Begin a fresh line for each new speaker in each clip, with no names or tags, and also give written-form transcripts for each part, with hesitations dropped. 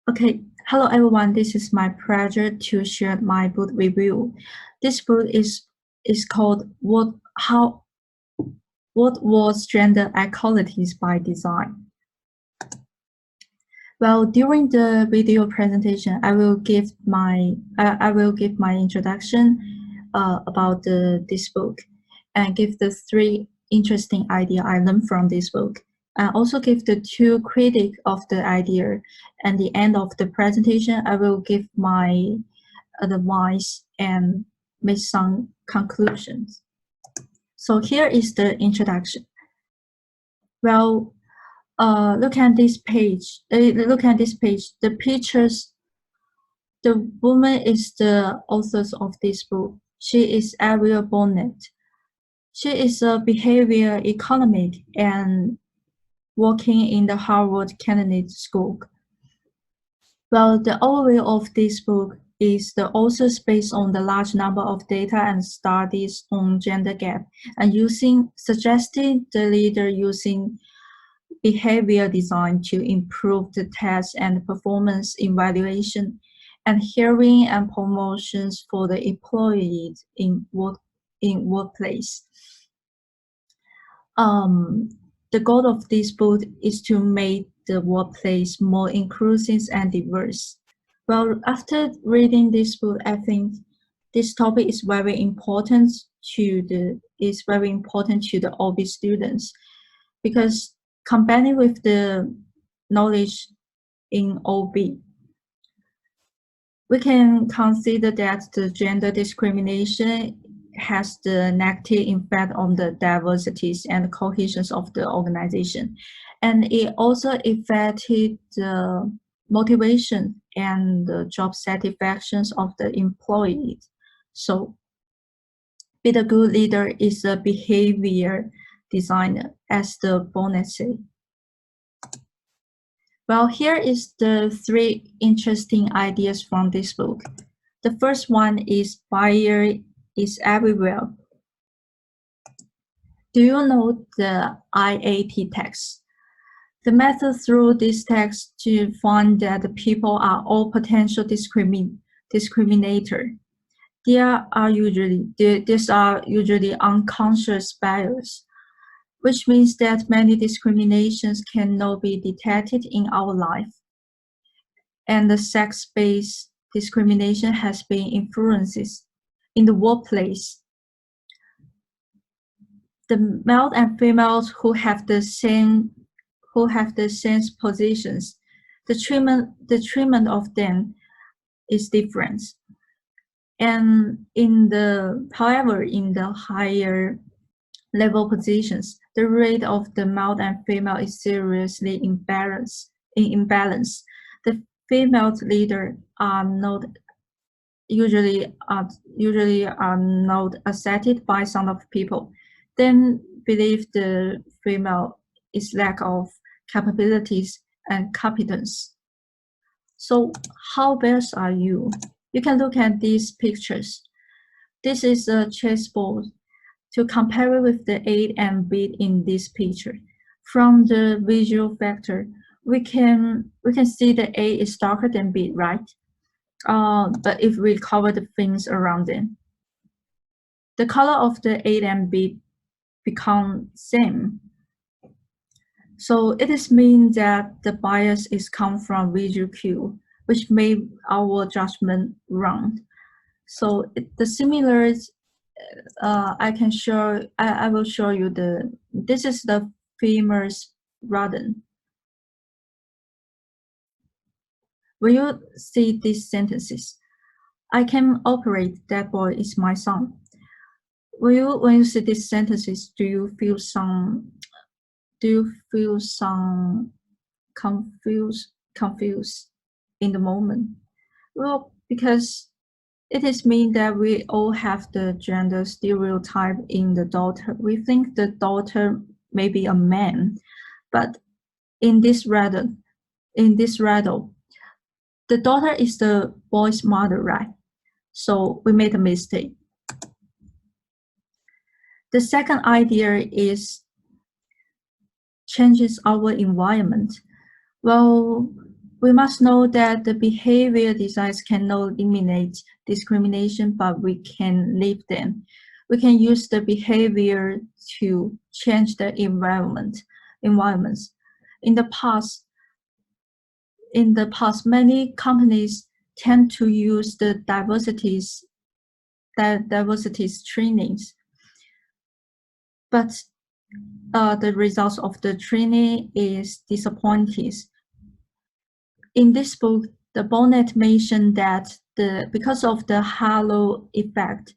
Okay, hello everyone. This is my pleasure to share my book review. This book is called What Was Gender Equalities by Design? Well, during the video presentation, I will give my introduction about this book and give the three interesting idea I learned from this book. And also give the two critic of the idea. And the end of the presentation, I will give my advice and make some conclusions. So here is the introduction. Well, look at this page. The pictures. The woman is the author of this book. She is Ariel Bonnet. She is a behavior economic and working in the Harvard Kennedy School. Well, the overview of this book is the authors based on the large number of data and studies on gender gap and suggesting the leader using behavior design to improve the test and performance evaluation and hiring and promotions for the employees in workplace. The goal of this book is to make the workplace more inclusive and diverse. Well, after reading this book, I think this topic is very important to the OB students because combining with the knowledge in OB, we can consider that the gender discrimination has the negative impact on the diversities and cohesion of the organization. And it also affected the motivation and the job satisfactions of the employees. So be a good leader is a behavior designer, as the Bonnet said. Well, here is the three interesting ideas from this book. The first one is buyer is everywhere. Do you know the IAT text? The method through this text to find that the people are all potential discriminator. These are usually unconscious bias, which means that many discriminations cannot be detected in our life. And the sex-based discrimination has been influences in the workplace. The male and females who have the same positions, the treatment of them is different. And however, in the higher level positions, the rate of the male and female is seriously imbalance. The female leaders are not usually are not accepted by some of people. Then believe the female is lack of capabilities and competence. So how best are you? You can look at these pictures. This is a chessboard. To compare it with the 8 and bit in this picture, from the visual factor, we can see the 8 is darker than bit, right? But if we cover the things around them, the color of the 8 and bit become same. So it is mean that the bias is come from visual cue, which made our judgment wrong. So the similar I will show you this is the famous rodent. When you see these sentences, I can operate, that boy is my son. When you see these sentences, do you feel some confused in the moment? Well, because it is mean that we all have the gender stereotype in the daughter. We think the daughter may be a man, but in this riddle, the daughter is the boy's mother, right? So we made a mistake. The second idea is changes our environment. Well, we must know that the behavior designs cannot eliminate discrimination, but we can leave them. We can use the behavior to change the environments. In the past, many companies tend to use the diversities trainings, but the results of the training is disappointing. In this book, the Bonnet mentioned that because of the halo effect,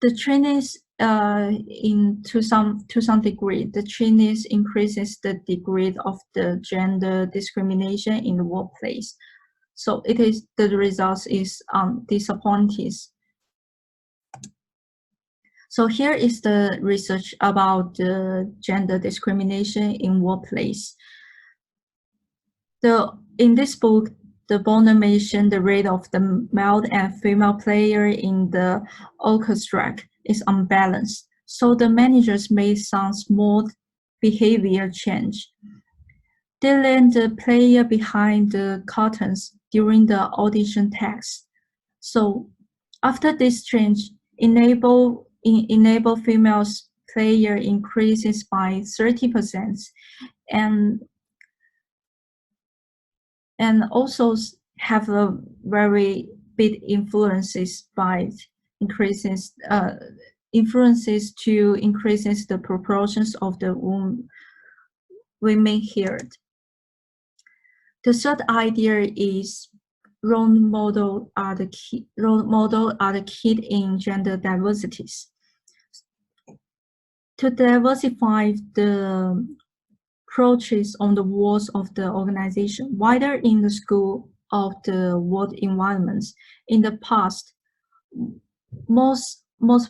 the trainings to some degree, the trainings increases the degree of the gender discrimination in the workplace. So the results is disappointing. So here is the research about the gender discrimination in workplace. In this book, the Bonner mentioned the rate of the male and female player in the orchestra is unbalanced. So the managers made some small behavior change. They let the player behind the curtains during the audition test. So after this change, enable females player increases by 30%, and also have a very big influences by increases the proportions of the women heard. The third idea is role model are the key in gender diversities. To diversify the approaches on the walls of the organization, whether in the school of the work environments. In the past, most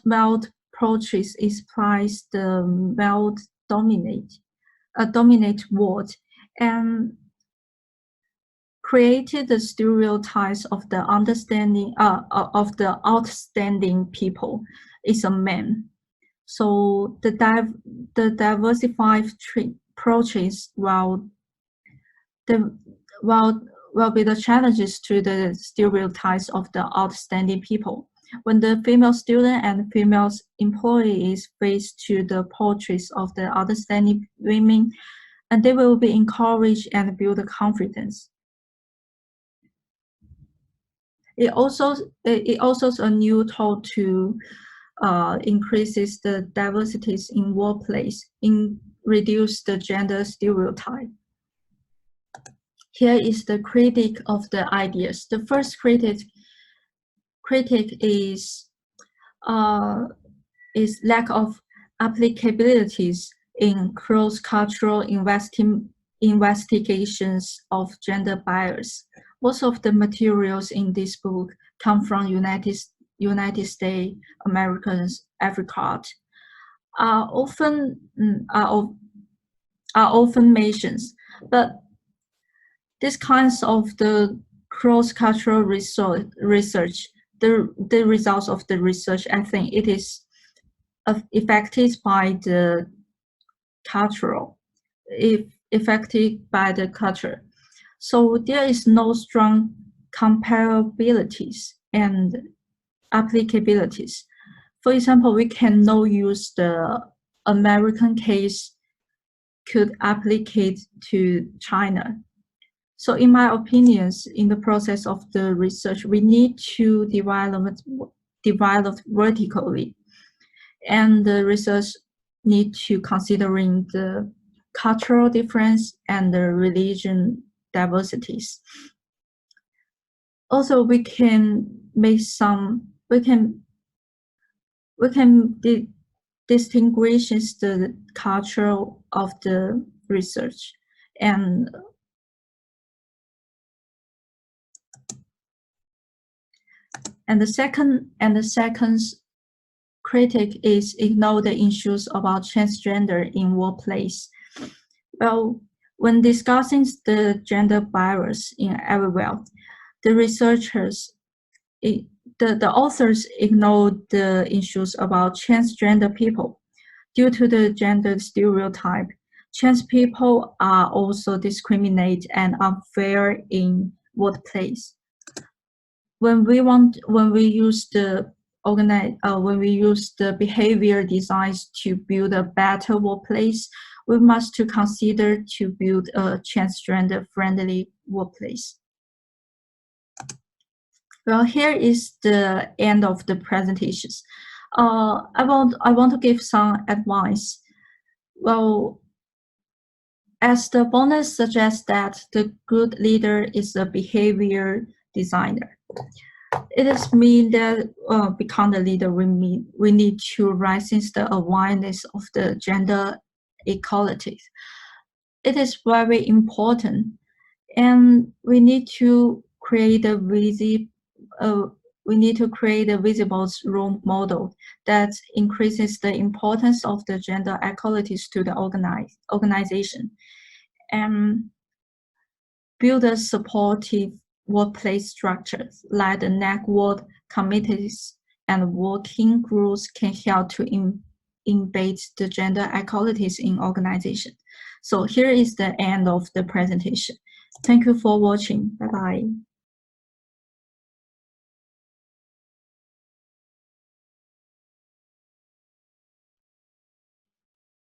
male approaches implies the male dominate world and created the stereotypes of the outstanding people is a man. So the diversified approaches will be the challenges to the stereotypes of the outstanding people. When the female student and female employee is faced to the portraits of the outstanding women, and they will be encouraged and build confidence. It also a new tool to increases the diversities in workplace, reduce the gender stereotype. Here is the critique of the ideas. The first critic is lack of applicabilities in cross-cultural investigations of gender bias. Most of the materials in this book come from United States, Americans, Africa, are often mentioned, but these kinds of the cross-cultural research, the results of the research, I think it is affected by the culture. So there is no strong comparabilities and applicabilities. For example, we cannot use the American case could applicate to China. So in my opinions, in the process of the research, we need to develop vertically, and the research need to considering the cultural difference and the religion diversities. Also, we can distinguish the culture of the research, and the second critic is ignore the issues about transgender in workplace. Well, when discussing the gender bias in everywhere, the researchers, the authors ignored the issues about transgender people. Due to the gender stereotype, trans people are also discriminated and unfair in workplace. When we use the behavior designs to build a better workplace, we must to consider to build a transgender friendly workplace. Well, here is the end of the presentations. I want to give some advice. Well, as the bonus suggests that the good leader is a behavior designer. It is mean that become the leader, we need to raise the awareness of the gender equality. It is very important, and we need to create a visible role model that increases the importance of the gender equalities to the organization, and build a supportive workplace structures like the network committees and working groups can help to embed the gender equalities in organization. So here is the end of the presentation. Thank you for watching. Bye-bye.